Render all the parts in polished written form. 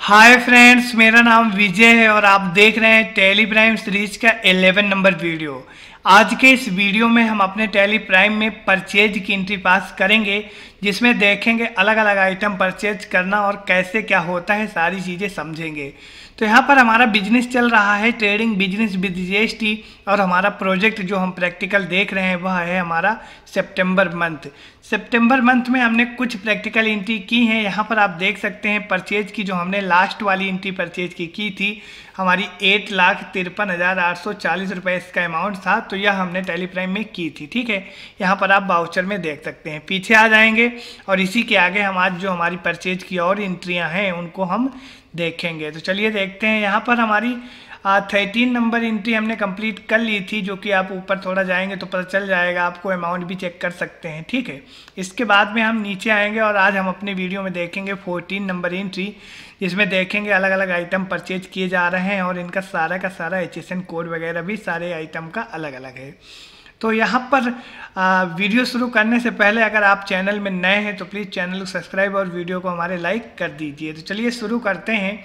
Hi friends, मेरा नाम विजय है और आप देख रहे हैं टैली प्राइम सीरीज का 11 नंबर वीडियो। आज के इस वीडियो में हम अपने टैली प्राइम में परचेज की एंट्री पास करेंगे, जिसमें देखेंगे अलग अलग आइटम परचेज करना और कैसे क्या होता है, सारी चीज़ें समझेंगे। तो यहाँ पर हमारा बिजनेस चल रहा है ट्रेडिंग बिजनेस विद जीएसटी, और हमारा प्रोजेक्ट जो हम प्रैक्टिकल देख रहे हैं वह है हमारा सितंबर मंथ में हमने कुछ प्रैक्टिकल एंट्री की हैं। यहाँ पर आप देख सकते हैं परचेज की जो हमने लास्ट वाली एंट्री परचेज की थी, हमारी 8,53,840 रुपये इसका अमाउंट था। तो यह हमने टैली प्राइम में की थी, ठीक है। यहाँ पर आप वाउचर में देख सकते हैं। पीछे आ जाएंगे और इसी के आगे हम आज जो हमारी परचेज की और एंट्रियाँ हैं उनको हम देखेंगे। तो चलिए देखते हैं। यहाँ पर हमारी 13 नंबर एंट्री हमने कंप्लीट कर ली थी, जो कि आप ऊपर थोड़ा जाएंगे तो पता चल जाएगा, आपको अमाउंट भी चेक कर सकते हैं, ठीक है। इसके बाद में हम नीचे आएंगे और आज हम अपने वीडियो में देखेंगे 14 नंबर एंट्री, जिसमें देखेंगे अलग अलग आइटम परचेज किए जा रहे हैं और इनका सारा का सारा HSN कोड वगैरह भी सारे आइटम का अलग अलग है। तो यहाँ पर वीडियो शुरू करने से पहले अगर आप चैनल में नए हैं तो प्लीज़ चैनल को सब्सक्राइब और वीडियो को हमारे लाइक कर दीजिए। तो चलिए शुरू करते हैं।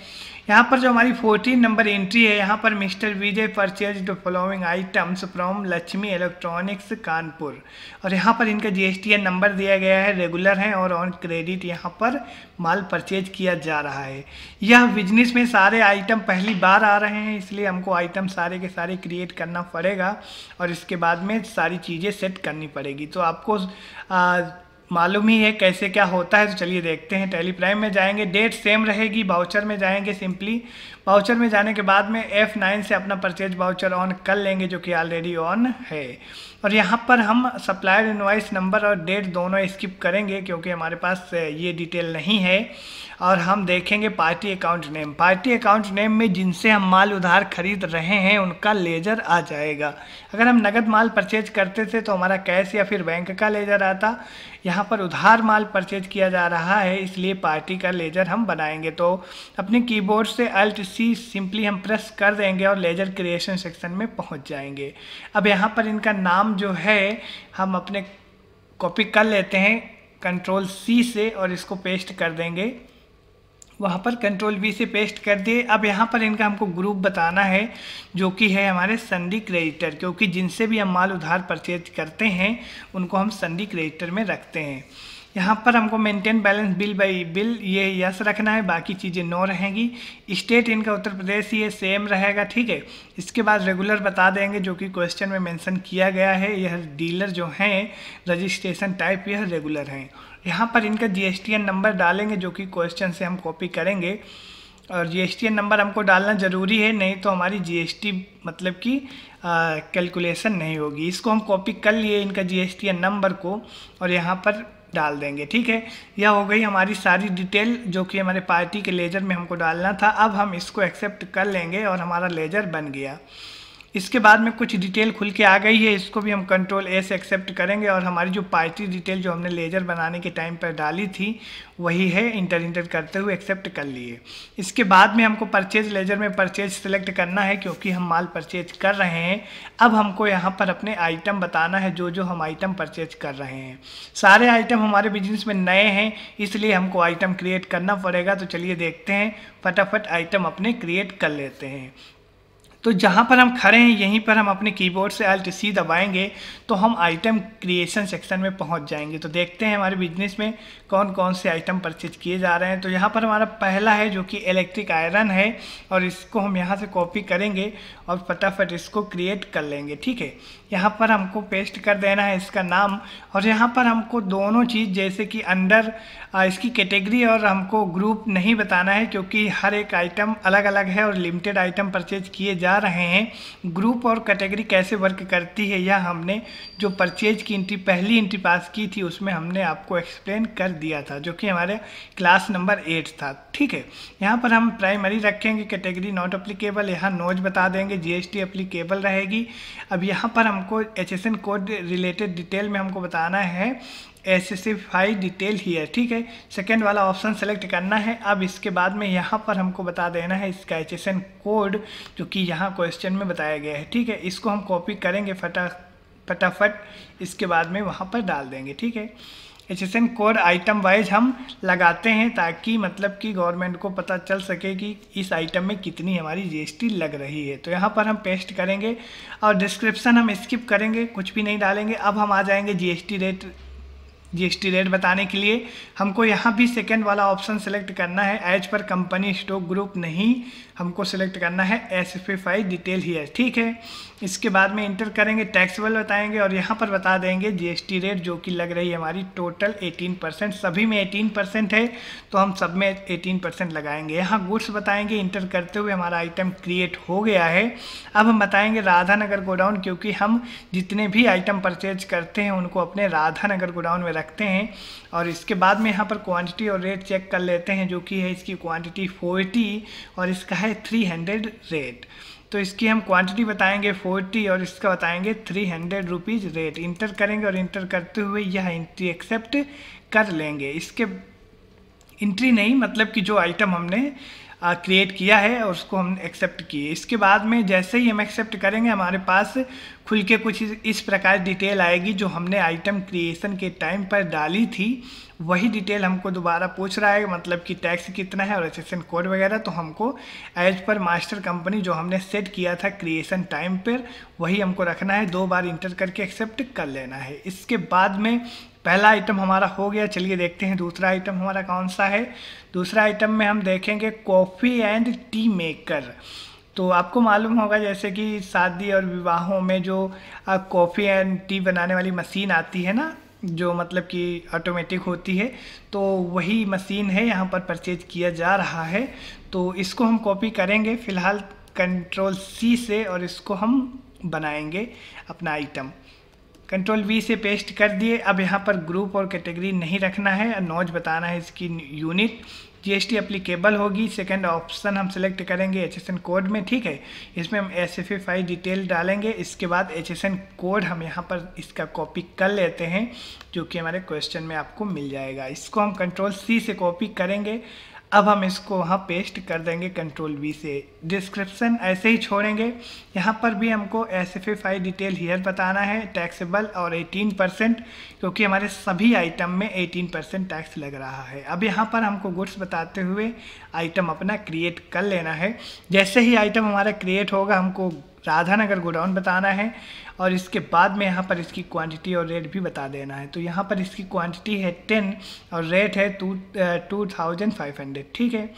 यहाँ पर जो हमारी 14 नंबर एंट्री है, यहाँ पर mister Vijay purchase the following items from Lakshmi electronics Kanpur, और यहाँ पर इनका GSTN नंबर दिया गया है, रेगुलर है और ऑन क्रेडिट यहाँ पर माल परचेज किया जा रहा है। यह बिजनेस में सारे आइटम पहली बार आ रहे हैं, इसलिए हमको आइटम सारे के सारे क्रिएट करना पड़ेगा और इसके बाद में सारी चीज़ें सेट करनी पड़ेगी। तो आपको मालूम ही है कैसे क्या होता है। तो चलिए देखते हैं। टैली प्राइम में जाएंगे, डेट सेम रहेगी। बाउचर में जाएंगे, सिंपली बाउचर में जाने के बाद में F9 से अपना परचेज बाउचर ऑन कर लेंगे, जो कि ऑलरेडी ऑन है। और यहाँ पर हम सप्लायर इनवॉइस नंबर और डेट दोनों स्किप करेंगे, क्योंकि हमारे पास ये डिटेल नहीं है। और हम देखेंगे party account name. Party account name में जिनसे हम माल उधार खरीद रहे हैं उनका लेजर आ जाएगा। अगर हम नगद माल परचेज करते थे तो हमारा कैश या फिर बैंक का लेजर आता। यहाँ पर उधार माल परचेज किया जा रहा है, इसलिए पार्टी का लेजर हम बनाएंगे। तो अपने कीबोर्ड से Alt+C सिंपली हम प्रेस कर देंगे और लेजर क्रिएशन सेक्शन में पहुँच जाएंगे। अब यहाँ पर इनका नाम जो है हम अपने कॉपी कर लेते हैं Ctrl+C से और इसको पेस्ट कर देंगे। वहाँ पर Ctrl+V से पेस्ट कर दिए। अब यहाँ पर इनका हमको ग्रुप बताना है, जो कि है हमारे संडी क्रेडिटर, क्योंकि जिनसे भी हम माल उधार परचेज करते हैं उनको हम संडी क्रेडिटर में रखते हैं। यहाँ पर हमको maintain balance bill by bill ये यस रखना है, बाकी चीज़ें नो रहेंगी। स्टेट इनका उत्तर प्रदेश ये सेम रहेगा, ठीक है। इसके बाद रेगुलर बता देंगे, जो कि क्वेश्चन में मेंशन किया गया है। यह डीलर जो हैं रजिस्ट्रेशन टाइप यह रेगुलर हैं। यहाँ पर इनका GSTN नंबर डालेंगे, जो कि क्वेश्चन से हम कॉपी करेंगे। और GSTN नंबर हमको डालना ज़रूरी है, नहीं तो हमारी GST मतलब कि कैलकुलेशन नहीं होगी। इसको हम कॉपी कर लिए इनका GSTN नंबर को और यहाँ पर डाल देंगे, ठीक है। यह हो गई हमारी सारी डिटेल, जो कि हमारे पार्टी के लेजर में हमको डालना था। अब हम इसको एक्सेप्ट कर लेंगे और हमारा लेजर बन गया। इसके बाद में कुछ डिटेल खुल के आ गई है, इसको भी हम Ctrl+A से एक्सेप्ट करेंगे और हमारी जो पार्टी डिटेल जो हमने लेजर बनाने के टाइम पर डाली थी वही है, इंटर करते हुए एक्सेप्ट कर लिए। इसके बाद में हमको परचेज लेजर में परचेज सेलेक्ट करना है, क्योंकि हम माल परचेज कर रहे हैं। अब हमको यहाँ पर अपने आइटम बताना है, जो जो हम आइटम परचेज कर रहे हैं। सारे आइटम हमारे बिजनेस में नए हैं, इसलिए हमको आइटम क्रिएट करना पड़ेगा। तो चलिए देखते हैं, फटाफट आइटम अपने क्रिएट कर लेते हैं। तो जहाँ पर हम खड़े हैं यहीं पर हम अपने कीबोर्ड से Alt+C दबाएंगे तो हम आइटम क्रिएशन सेक्शन में पहुँच जाएंगे। तो देखते हैं हमारे बिजनेस में कौन कौन से आइटम परचेज किए जा रहे हैं। तो यहाँ पर हमारा पहला है, जो कि इलेक्ट्रिक आयरन है, और इसको हम यहाँ से कॉपी करेंगे और फटाफट इसको क्रिएट कर लेंगे, ठीक है। यहाँ पर हमको पेस्ट कर देना है इसका नाम, और यहाँ पर हमको दोनों चीज़, जैसे कि अंडर इसकी कैटेगरी और हमको ग्रुप नहीं बताना है, क्योंकि हर एक आइटम अलग अलग है और लिमिटेड आइटम परचेज किए जा रहे हैं। ग्रुप और कैटेगरी कैसे वर्क करती है यह हमने जो परचेज की एंट्री पहली एंट्री पास की थी उसमें हमने आपको एक्सप्लेन कर दिया था, जो कि हमारे क्लास नंबर 8 था, ठीक है। यहाँ पर हम प्राइमरी रखेंगे, कैटेगरी नॉट अप्लीकेबल, यहाँ नोज बता देंगे, GST अप्लीकेबल रहेगी। अब यहाँ पर हमको HSN कोड रिलेटेड डिटेल में हमको बताना है स्पेसिफाई डिटेल हियर, ठीक है। सेकेंड वाला ऑप्शन सेलेक्ट करना है। अब इसके बाद में यहाँ पर हमको बता देना है इसका HSN कोड, जो कि यहाँ क्वेश्चन में बताया गया है, ठीक है। इसको हम कॉपी करेंगे फटाफट, इसके बाद में वहाँ पर डाल देंगे, ठीक है। HSN कोड आइटम वाइज हम लगाते हैं, ताकि मतलब कि गवर्नमेंट को पता चल सके कि इस आइटम में कितनी हमारी GST लग रही है। तो यहाँ पर हम पेस्ट करेंगे और डिस्क्रिप्शन हम स्किप करेंगे, कुछ भी नहीं डालेंगे। अब हम आ जाएंगे GST रेट बताने के लिए हमको यहाँ भी सेकंड वाला ऑप्शन सेलेक्ट करना है, as per company stock group नहीं, हमको सिलेक्ट करना है स्पेसिफाई डिटेल हियर, ठीक है। इसके बाद में इंटर करेंगे, टैक्सेबल बताएंगे और यहाँ पर बता देंगे GST रेट जो कि लग रही है हमारी टोटल 18%, सभी में 18% है तो हम सब में 18% लगाएंगे। यहाँ गुड्स बताएंगे, इंटर करते हुए हमारा आइटम क्रिएट हो गया है। अब हम बताएंगे राधानगर गोडाउन, क्योंकि हम जितने भी आइटम परचेज करते हैं उनको अपने राधानगर गोडाउन में रखते हैं। और इसके बाद में यहाँ पर क्वांटिटी और रेट चेक कर लेते हैं, जो कि है इसकी क्वांटिटी 40 और इसका है 300 रेट। तो इसकी हम क्वांटिटी बताएंगे 40 और इसका बताएंगे 300 रुपीज़ रेट। इंटर करेंगे और इंटर करते हुए यह एंट्री एक्सेप्ट कर लेंगे। इसके एंट्री नहीं, मतलब कि जो आइटम हमने क्रिएट किया है और उसको हम एक्सेप्ट किए। इसके बाद में जैसे ही हम एक्सेप्ट करेंगे हमारे पास खुल के कुछ इस प्रकार डिटेल आएगी, जो हमने आइटम क्रिएशन के टाइम पर डाली थी वही डिटेल हमको दोबारा पूछ रहा है, मतलब कि टैक्स कितना है और HSN कोड वगैरह। तो हमको एज पर मास्टर कंपनी जो हमने सेट किया था क्रिएशन टाइम पर वही हमको रखना है, 2 बार इंटर करके एक्सेप्ट कर लेना है। इसके बाद में पहला आइटम हमारा हो गया। चलिए देखते हैं दूसरा आइटम हमारा कौन सा है। दूसरा आइटम में हम देखेंगे कॉफ़ी एंड टी मेकर। तो आपको मालूम होगा जैसे कि शादी और विवाहों में जो कॉफ़ी एंड टी बनाने वाली मशीन आती है ना, जो मतलब कि ऑटोमेटिक होती है, तो वही मशीन है यहाँ पर परचेज किया जा रहा है। तो इसको हम कॉपी करेंगे फ़िलहाल Ctrl C से और इसको हम बनाएंगे अपना आइटम। Ctrl V से पेस्ट कर दिए। अब यहाँ पर ग्रुप और कैटेगरी नहीं रखना है, नॉज बताना है इसकी यूनिट। GST एप्लीकेबल होगी, सेकंड ऑप्शन हम सेलेक्ट करेंगे HSN कोड में, ठीक है। इसमें हम SFFI डिटेल डालेंगे। इसके बाद HSN कोड हम यहाँ पर इसका कॉपी कर लेते हैं, जो कि हमारे क्वेश्चन में आपको मिल जाएगा। इसको हम Ctrl C से कॉपी करेंगे। अब हम इसको वहाँ पेस्ट कर देंगे Ctrl V से। डिस्क्रिप्शन ऐसे ही छोड़ेंगे। यहाँ पर भी हमको SFFI डिटेल हियर बताना है, टैक्सेबल और 18%, क्योंकि हमारे सभी आइटम में 18% टैक्स लग रहा है। अब यहाँ पर हमको गुड्स बताते हुए आइटम अपना क्रिएट कर लेना है। जैसे ही आइटम हमारा क्रिएट होगा हमको राधानगर गोडाउन बताना है और इसके बाद में यहाँ पर इसकी क्वांटिटी और रेट भी बता देना है। तो यहाँ पर इसकी क्वांटिटी है 10 और रेट है 2500, ठीक है।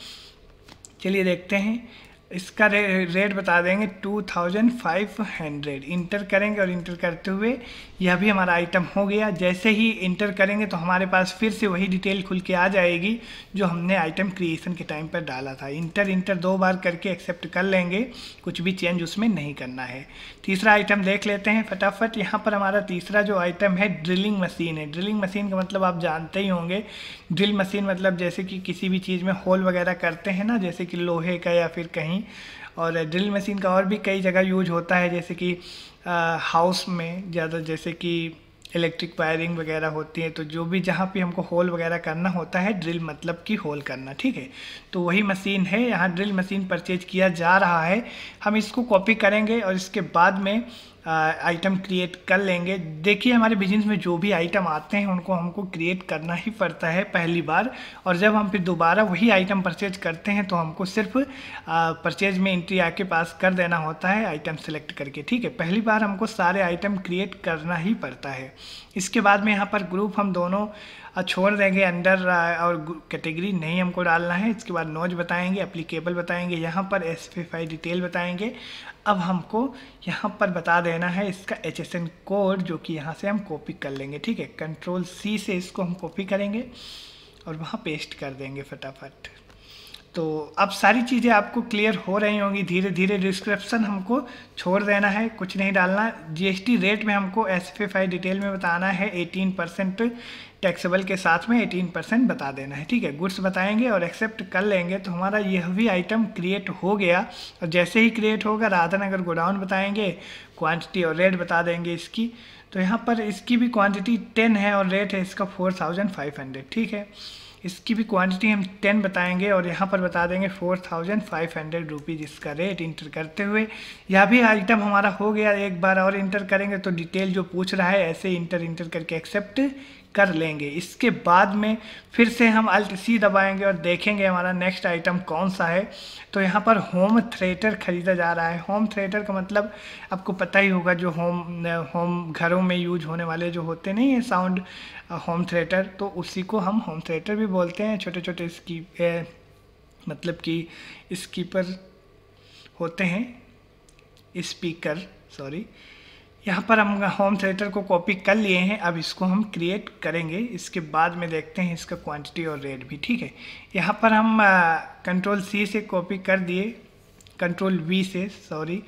चलिए देखते हैं, इसका रेट बता देंगे 2500। इंटर करेंगे और इंटर करते हुए यह भी हमारा आइटम हो गया। जैसे ही इंटर करेंगे तो हमारे पास फिर से वही डिटेल खुल के आ जाएगी जो हमने आइटम क्रिएशन के टाइम पर डाला था। इंटर 2 बार करके एक्सेप्ट कर लेंगे, कुछ भी चेंज उसमें नहीं करना है। तीसरा आइटम देख लेते हैं फटाफट। यहाँ पर हमारा तीसरा जो आइटम है ड्रिलिंग मशीन है। ड्रिलिंग मशीन का मतलब आप जानते ही होंगे। ड्रिल मशीन मतलब जैसे कि किसी भी चीज़ में होल वगैरह करते हैं ना, जैसे कि लोहे का या फिर कहीं। और ड्रिल मशीन का और भी कई जगह यूज होता है, जैसे कि हाउस में ज़्यादा, जैसे कि इलेक्ट्रिक वायरिंग वगैरह होती है। तो जो भी जहाँ पे हमको होल वगैरह करना होता है, ड्रिल मतलब कि होल करना, ठीक है। तो वही मशीन है, यहाँ ड्रिल मशीन परचेज किया जा रहा है। हम इसको कॉपी करेंगे और इसके बाद में आइटम क्रिएट कर लेंगे। देखिए हमारे बिजनेस में जो भी आइटम आते हैं उनको हमको क्रिएट करना ही पड़ता है पहली बार, और जब हम फिर दोबारा वही आइटम परचेज करते हैं तो हमको सिर्फ परचेज में एंट्री आके पास कर देना होता है आइटम सेलेक्ट करके, ठीक है। पहली बार हमको सारे आइटम क्रिएट करना ही पड़ता है। इसके बाद में यहाँ पर ग्रुप हम दोनों छोड़ देंगे, अंडर और कैटेगरी नहीं हमको डालना है। इसके बाद नोज बताएंगे, एप्लीकेबल बताएंगे, यहाँ पर SFFI डिटेल बताएंगे। अब हमको यहाँ पर बता देना है इसका HSN कोड, जो कि यहाँ से हम कॉपी कर लेंगे, ठीक है। Ctrl C से इसको हम कॉपी करेंगे और वहाँ पेस्ट कर देंगे फटाफट। तो अब सारी चीज़ें आपको क्लियर हो रही होंगी धीरे धीरे। डिस्क्रिप्शन हमको छोड़ देना है, कुछ नहीं डालना। GST रेट में हमको SFFI डिटेल में बताना है 18%, टैक्सेबल के साथ में 18% बता देना है, ठीक है। गुड्स बताएंगे और एक्सेप्ट कर लेंगे तो हमारा यह भी आइटम क्रिएट हो गया। और जैसे ही क्रिएट होगा राधानगर गोडाउन बताएंगे, क्वांटिटी और रेट बता देंगे इसकी। तो यहाँ पर इसकी भी क्वांटिटी 10 है और रेट है इसका 4500, ठीक है। इसकी भी क्वांटिटी हम 10 बताएंगे और यहाँ पर बता देंगे 4500 रुपीज़ इसका रेट। इंटर करते हुए यह भी आइटम हमारा हो गया। एक बार और इंटर करेंगे तो डिटेल जो पूछ रहा है ऐसे इंटर करके एक्सेप्ट कर लेंगे। इसके बाद में फिर से हम Alt C दबाएंगे और देखेंगे हमारा नेक्स्ट आइटम कौन सा है। तो यहाँ पर होम थिएटर खरीदा जा रहा है। होम थिएटर का मतलब आपको पता ही होगा, जो होम घरों में यूज होने वाले जो होते नहीं है साउंड, होम थिएटर, तो उसी को हम होम थिएटर भी बोलते हैं। छोटे छोटे मतलब कि स्पीकर होते हैं, स्पीकर सॉरी। यहाँ पर हम होम थिएटर को कॉपी कर लिए हैं, अब इसको हम क्रिएट करेंगे। इसके बाद में देखते हैं इसका क्वांटिटी और रेट भी, ठीक है। यहाँ पर हम कंट्रोल C से कॉपी कर दिए, कंट्रोल V से, सॉरी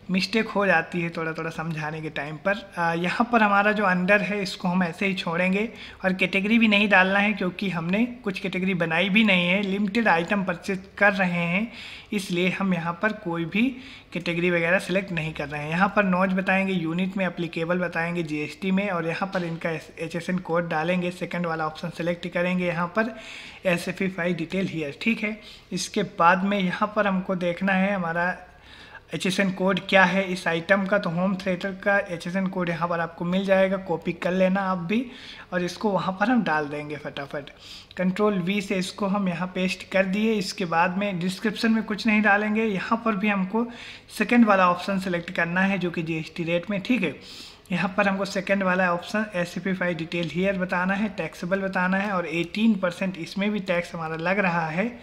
मिस्टेक हो जाती है थोड़ा थोड़ा समझाने के टाइम पर। यहाँ पर हमारा जो अंडर है इसको हम ऐसे ही छोड़ेंगे और कैटेगरी भी नहीं डालना है, क्योंकि हमने कुछ कैटेगरी बनाई भी नहीं है, लिमिटेड आइटम परचेज कर रहे हैं, इसलिए हम यहाँ पर कोई भी कैटेगरी वगैरह सेलेक्ट नहीं कर रहे हैं। यहाँ पर नॉच बताएंगे, यूनिट में एप्लीकेबल बताएंगे, GST में, और यहाँ पर इनका HSN कोड डालेंगे। सेकंड वाला ऑप्शन सेलेक्ट करेंगे, यहाँ पर SFI डिटेल हियर, ठीक है। इसके बाद में यहाँ पर हमको देखना है हमारा HSN कोड क्या है इस आइटम का। तो होम थिएटर का HSN कोड यहाँ पर आपको मिल जाएगा, कॉपी कर लेना आप भी, और इसको वहाँ पर हम डाल देंगे फटाफट। कंट्रोल V से इसको हम यहाँ पेस्ट कर दिए। इसके बाद में डिस्क्रिप्शन में कुछ नहीं डालेंगे, यहाँ पर भी हमको सेकंड वाला ऑप्शन सेलेक्ट करना है जो कि GST रेट में, ठीक है। यहाँ पर हमको सेकंड वाला ऑप्शन SFI डिटेल हियर बताना है, टैक्सेबल बताना है, और 18% इसमें भी टैक्स हमारा लग रहा है,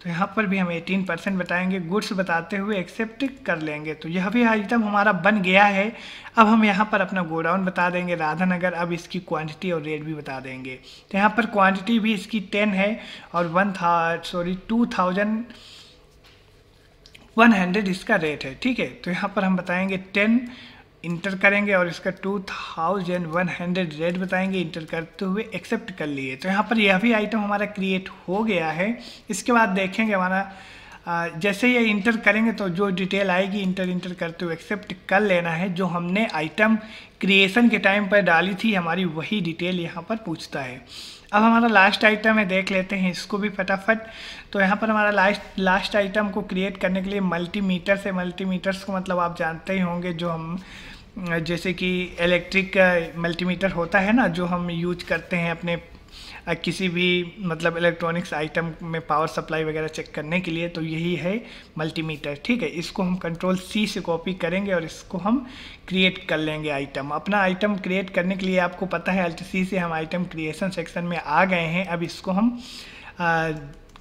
तो यहाँ पर भी हम 18% बताएंगे। गुड्स बताते हुए एक्सेप्ट कर लेंगे। तो यह भी आइटम हमारा बन गया है। अब हम यहाँ पर अपना गोडाउन बता देंगे राधानगर। अब इसकी क्वांटिटी और रेट भी बता देंगे। तो यहाँ पर क्वांटिटी भी इसकी 10 है और 2100 इसका रेट है, ठीक है। तो यहाँ पर हम बताएंगे 10 इंटर करेंगे और इसका 2100 रेट बताएंगे, इंटर करते हुए एक्सेप्ट कर लिए। तो यहाँ पर यह भी आइटम हमारा क्रिएट हो गया है। इसके बाद देखेंगे हमारा जैसे ये इंटर करेंगे तो जो डिटेल आएगी इंटर करते हुए एक्सेप्ट कर लेना है। जो हमने आइटम क्रिएशन के टाइम पर डाली थी हमारी वही डिटेल यहाँ पर पूछता है। अब हमारा लास्ट आइटम है, देख लेते हैं इसको भी फटाफट। तो यहाँ पर हमारा लास्ट आइटम को क्रिएट करने के लिए मल्टीमीटर्स है। मल्टीमीटर्स को मतलब आप जानते ही होंगे, जो हम जैसे कि इलेक्ट्रिक मल्टीमीटर होता है ना, जो हम यूज करते हैं अपने किसी भी मतलब इलेक्ट्रॉनिक्स आइटम में पावर सप्लाई वगैरह चेक करने के लिए। तो यही है मल्टीमीटर, ठीक है। इसको हम कंट्रोल C से कॉपी करेंगे और इसको हम क्रिएट कर लेंगे आइटम। अपना आइटम क्रिएट करने के लिए आपको पता है Alt C से हम आइटम क्रिएशन सेक्शन में आ गए हैं। अब इसको हम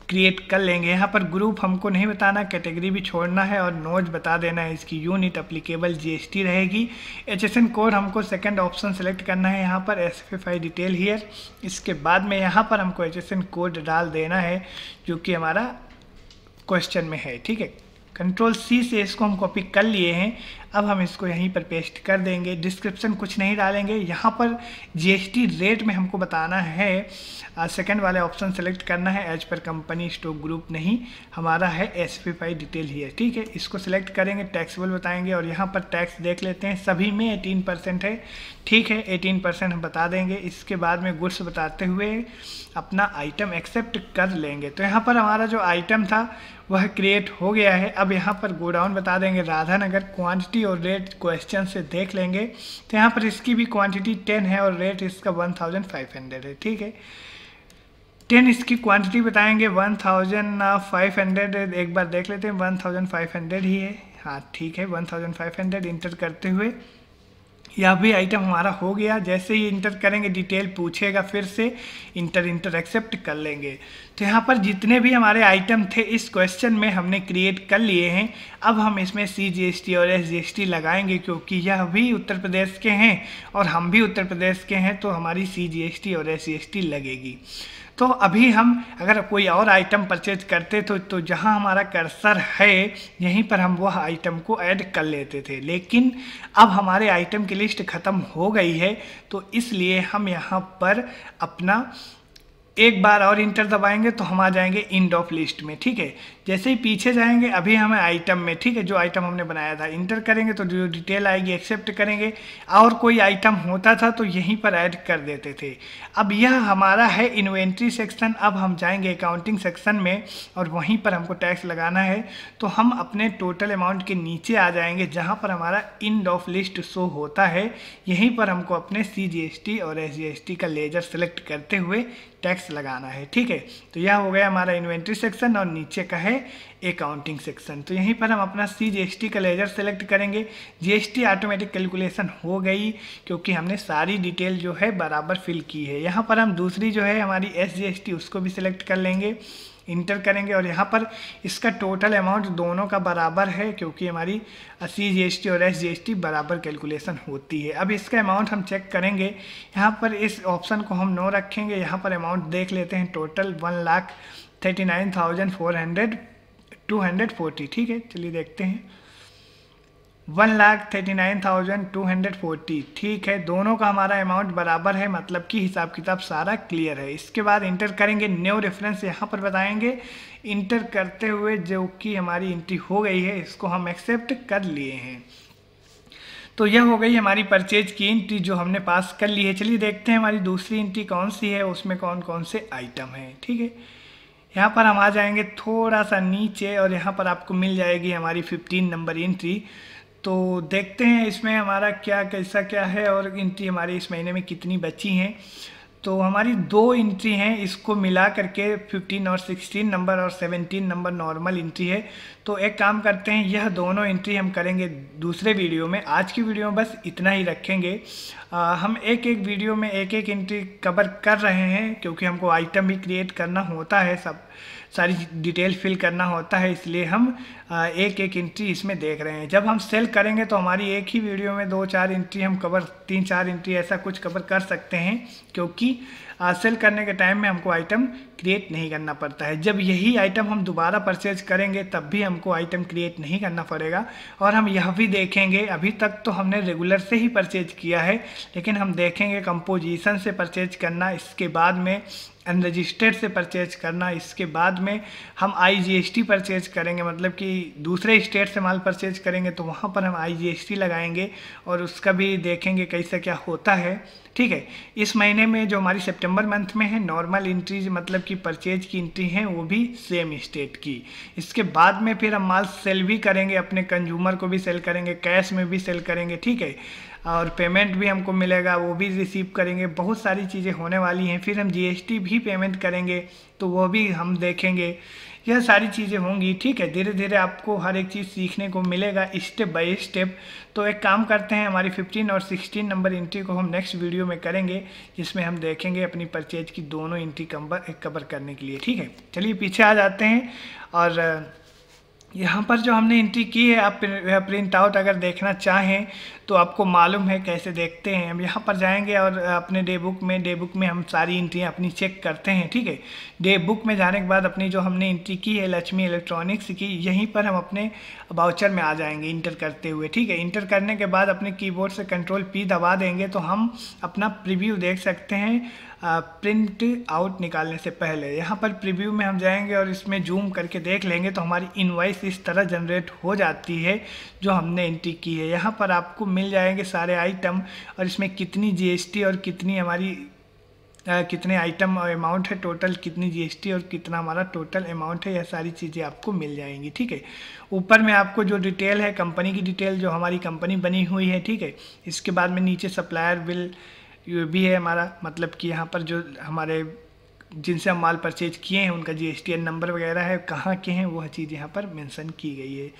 क्रिएट कर लेंगे। यहाँ पर ग्रुप हमको नहीं बताना, कैटेगरी भी छोड़ना है, और नोज बता देना है। इसकी यूनिट एप्लीकेबल GST रहेगी। HSN कोड हमको सेकंड ऑप्शन सेलेक्ट करना है, यहाँ पर SFI डिटेल हियर। इसके बाद में यहाँ पर हमको HSN कोड डाल देना है जो कि हमारा क्वेश्चन में है, ठीक है। कंट्रोल C से इसको हम कॉपी कर लिए हैं। अब हम इसको यहीं पर पेस्ट कर देंगे। डिस्क्रिप्शन कुछ नहीं डालेंगे। यहाँ पर GST रेट में हमको बताना है, सेकंड वाले ऑप्शन सेलेक्ट करना है, as per company stock group नहीं, हमारा है SFI डिटेल हियर, ठीक है। इसको सिलेक्ट करेंगे, टैक्सेबल बताएंगे, और यहाँ पर टैक्स देख लेते हैं, सभी में 18% है, ठीक है। 18% हम बता देंगे। इसके बाद में गुड्स बताते हुए अपना आइटम एक्सेप्ट कर लेंगे। तो यहाँ पर हमारा जो आइटम था वह क्रिएट हो गया है। अब यहाँ पर गोडाउन बता देंगे राधानगर। क्वांटिटी और रेट क्वेश्चन से देख लेंगे। तो यहाँ पर इसकी भी क्वांटिटी 10 है और रेट इसका 1500 है, ठीक है। 10 इसकी क्वांटिटी बताएंगे, 1500 एक बार देख लेते हैं, 1500 ही है, हाँ ठीक है। 1500 इंटर करते हुए यह भी आइटम हमारा हो गया। जैसे ही इंटर करेंगे डिटेल पूछेगा, फिर से इंटर एक्सेप्ट कर लेंगे। तो यहाँ पर जितने भी हमारे आइटम थे इस क्वेश्चन में हमने क्रिएट कर लिए हैं। अब हम इसमें CGST और SGST लगाएंगे, क्योंकि यह भी उत्तर प्रदेश के हैं और हम भी उत्तर प्रदेश के हैं, तो हमारी CGST और SGST लगेगी। तो अभी हम अगर कोई और आइटम परचेज करते तो जहां हमारा कर्सर है यहीं पर हम वह आइटम को ऐड कर लेते थे, लेकिन अब हमारे आइटम की लिस्ट ख़त्म हो गई है, तो इसलिए हम यहां पर अपना एक बार और इंटर दबाएंगे तो हम आ जाएंगे इंड ऑफ लिस्ट में, ठीक है। जैसे ही पीछे जाएंगे अभी हमें आइटम में, ठीक है, जो आइटम हमने बनाया था इंटर करेंगे तो जो डिटेल आएगी एक्सेप्ट करेंगे, और कोई आइटम होता था तो यहीं पर ऐड कर देते थे। अब यह हमारा है इन्वेंट्री सेक्शन। अब हम जाएंगे अकाउंटिंग सेक्शन में और वहीं पर हमको टैक्स लगाना है। तो हम अपने टोटल अमाउंट के नीचे आ जाएंगे जहाँ पर हमारा इंड ऑफ लिस्ट शो होता है, यहीं पर हमको अपने CGST और SGST का लेजर सेलेक्ट करते हुए टैक्स लगाना है, ठीक है। तो यह हो गया हमारा इन्वेंट्री सेक्शन और नीचे का है अकाउंटिंग सेक्शन। तो यहीं पर हम अपना CGST का लेजर सेलेक्ट करेंगे। GST ऑटोमेटिक कैलकुलेशन हो गई क्योंकि हमने सारी डिटेल जो है बराबर फिल की है। यहाँ पर हम दूसरी जो है हमारी SGST उसको भी सिलेक्ट कर लेंगे, इंटर करेंगे और यहाँ पर इसका टोटल अमाउंट दोनों का बराबर है क्योंकि हमारी CGST और SGST बराबर कैलकुलेशन होती है। अब इसका अमाउंट हम चेक करेंगे, यहाँ पर इस ऑप्शन को हम नो रखेंगे। यहाँ पर अमाउंट देख लेते हैं, टोटल 1,39,240, ठीक है। चलिए देखते हैं, 1,39,240, ठीक है। दोनों का हमारा अमाउंट बराबर है, मतलब कि हिसाब किताब सारा क्लियर है। इसके बाद इंटर करेंगे, न्यू रेफरेंस यहाँ पर बताएंगे। इंटर करते हुए जो कि हमारी एंट्री हो गई है इसको हम एक्सेप्ट कर लिए हैं। तो यह हो गई हमारी परचेज की एंट्री जो हमने पास कर ली है। चलिए देखते हैं हमारी दूसरी एंट्री कौन सी है, उसमें कौन कौन से आइटम हैं, ठीक है। यहाँ पर हम आ जाएंगे थोड़ा सा नीचे और यहाँ पर आपको मिल जाएगी हमारी 15 नंबर एंट्री। तो देखते हैं इसमें हमारा क्या कैसा क्या है और एंट्री हमारी इस महीने में कितनी बची हैं। तो हमारी 2 एंट्री हैं, इसको मिला करके 15 और 16 नंबर और 17 नंबर नॉर्मल एंट्री है। तो एक काम करते हैं, यह दोनों एंट्री हम करेंगे दूसरे वीडियो में। आज की वीडियो में बस इतना ही रखेंगे। हम एक एक वीडियो में एक एक एंट्री कवर कर रहे हैं क्योंकि हमको आइटम भी क्रिएट करना होता है, सब सारी डिटेल फिल करना होता है, इसलिए हम एक एक एंट्री इसमें देख रहे हैं। जब हम सेल करेंगे तो हमारी एक ही वीडियो में 2-4 एंट्री हम कवर, 3-4 एंट्री ऐसा कुछ कवर कर सकते हैं क्योंकि सेल करने के टाइम में हमको आइटम क्रिएट नहीं करना पड़ता है। जब यही आइटम हम दोबारा परचेज करेंगे तब भी हमको आइटम क्रिएट नहीं करना पड़ेगा। और हम यह भी देखेंगे, अभी तक तो हमने रेगुलर से ही परचेज किया है, लेकिन हम देखेंगे कंपोजिशन से परचेज करना, इसके बाद में अनरजिस्टर्ड से परचेज करना, इसके बाद में हम IGST परचेज करेंगे, मतलब कि दूसरे स्टेट से माल परचेज करेंगे तो वहाँ पर हम IGST लगाएंगे और उसका भी देखेंगे कैसा क्या होता है, ठीक है। इस महीने में जो हमारी सितंबर मंथ में है नॉर्मल एंट्रीज, मतलब कि परचेज की एंट्री हैं वो भी सेम स्टेट की। इसके बाद में फिर हम माल सेल भी करेंगे, अपने कंज्यूमर को भी सेल करेंगे, कैश में भी सेल करेंगे, ठीक है। और पेमेंट भी हमको मिलेगा, वो भी रिसीव करेंगे, बहुत सारी चीज़ें होने वाली हैं। फिर हम GST भी पेमेंट करेंगे तो वो भी हम देखेंगे, यह सारी चीज़ें होंगी, ठीक है। धीरे धीरे आपको हर एक चीज़ सीखने को मिलेगा स्टेप बाय स्टेप। तो एक काम करते हैं, हमारी 15 और 16 नंबर एंट्री को हम नेक्स्ट वीडियो में करेंगे जिसमें हम देखेंगे अपनी परचेज की दोनों एंट्री कवर करने के लिए, ठीक है। चलिए पीछे आ जाते हैं और यहाँ पर जो हमने एंट्री की है, आप प्रिंट आउट अगर देखना चाहें तो आपको मालूम है कैसे देखते हैं। हम यहाँ पर जाएंगे और अपने डे बुक में हम सारी एंट्रियाँ अपनी चेक करते हैं, ठीक है। डे बुक में जाने के बाद अपनी जो हमने एंट्री की है लक्ष्मी इलेक्ट्रॉनिक्स की, यहीं पर हम अपने वाउचर में आ जाएंगे इंटर करते हुए, ठीक है। इंटर करने के बाद अपने कीबोर्ड से Ctrl+P दबा देंगे तो हम अपना प्रीव्यू देख सकते हैं प्रिंट आउट निकालने से पहले। यहाँ पर प्रीव्यू में हम जाएंगे और इसमें जूम करके देख लेंगे तो हमारी इनवॉइस इस तरह जनरेट हो जाती है जो हमने एंट्री की है। यहाँ पर आपको मिल जाएंगे सारे आइटम और इसमें कितनी GST और कितनी हमारी कितने आइटम और अमाउंट है टोटल, कितनी GST और कितना हमारा टोटल अमाउंट है, यह सारी चीज़ें आपको मिल जाएंगी, ठीक है। ऊपर में आपको जो डिटेल है कंपनी की डिटेल जो हमारी कंपनी बनी हुई है, ठीक है। इसके बाद में नीचे सप्लायर बिल ये भी है हमारा, मतलब कि यहाँ पर जो हमारे जिनसे हम माल परचेज किए हैं उनका GSTN नंबर वगैरह है, कहाँ के हैं वह चीज़ यहाँ पर मेंशन की गई है।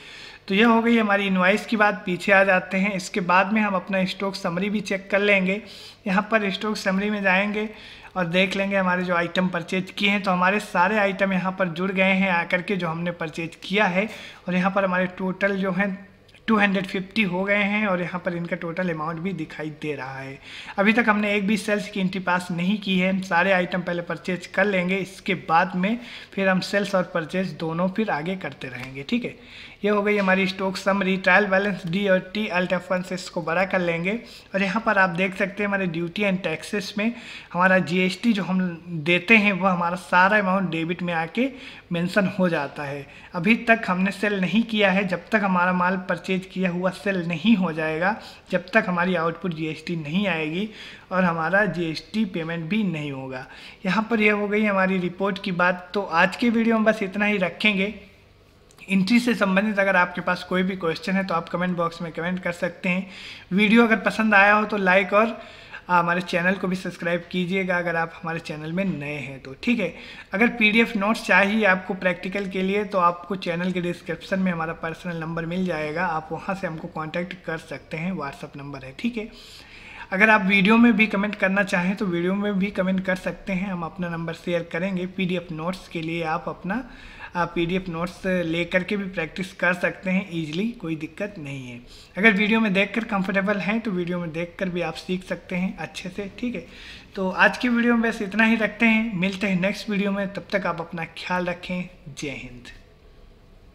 तो यह हो गई हमारी इनवॉइस की बात। पीछे आ जाते हैं, इसके बाद में हम अपना स्टॉक समरी भी चेक कर लेंगे। यहाँ पर स्टॉक समरी में जाएंगे और देख लेंगे हमारे जो आइटम परचेज किए हैं, तो हमारे सारे आइटम यहाँ पर जुड़ गए हैं आकर के जो हमने परचेज किया है। और यहाँ पर हमारे टोटल जो है 250 हो गए हैं और यहाँ पर इनका टोटल अमाउंट भी दिखाई दे रहा है। अभी तक हमने एक भी सेल्स की एंट्री पास नहीं की है। सारे आइटम पहले परचेज कर लेंगे, इसके बाद में फिर हम सेल्स और परचेज दोनों फिर आगे करते रहेंगे। ठीक है, ये हो गई हमारी stock summary. Trial balance D और टी अल्ट F1 से इसको बड़ा कर लेंगे और यहाँ पर आप देख सकते हैं हमारे ड्यूटी एंड टैक्सेस में हमारा GST जो हम देते हैं वो हमारा सारा अमाउंट डेबिट में आके मेंशन हो जाता है। अभी तक हमने सेल नहीं किया है, जब तक हमारा माल परचेज किया हुआ सेल नहीं हो जाएगा, जब तक हमारी आउटपुट GST नहीं आएगी और हमारा GST पेमेंट भी नहीं होगा। यहाँ पर यह हो गई हमारी रिपोर्ट की बात। तो आज के वीडियो में बस इतना ही रखेंगे। एंट्री से संबंधित अगर आपके पास कोई भी क्वेश्चन है तो आप कमेंट बॉक्स में कमेंट कर सकते हैं। वीडियो अगर पसंद आया हो तो लाइक और हमारे चैनल को भी सब्सक्राइब कीजिएगा अगर आप हमारे चैनल में नए हैं तो। ठीक है, अगर PDF नोट्स चाहिए आपको प्रैक्टिकल के लिए तो आपको चैनल के डिस्क्रिप्शन में हमारा पर्सनल नंबर मिल जाएगा, आप वहां से हमको कांटेक्ट कर सकते हैं, व्हाट्सअप नंबर है। ठीक है, अगर आप वीडियो में भी कमेंट करना चाहें तो वीडियो में भी कमेंट कर सकते हैं, हम अपना नंबर शेयर करेंगे। PDF नोट्स के लिए आप अपना PDF नोट्स लेकर के भी प्रैक्टिस कर सकते हैं ईजिली, कोई दिक्कत नहीं है। अगर वीडियो में देखकर कंफर्टेबल हैं तो वीडियो में देखकर भी आप सीख सकते हैं अच्छे से। ठीक है, तो आज की वीडियो में बस इतना ही रखते हैं, मिलते हैं नेक्स्ट वीडियो में, तब तक आप अपना ख्याल रखें। जय हिंद।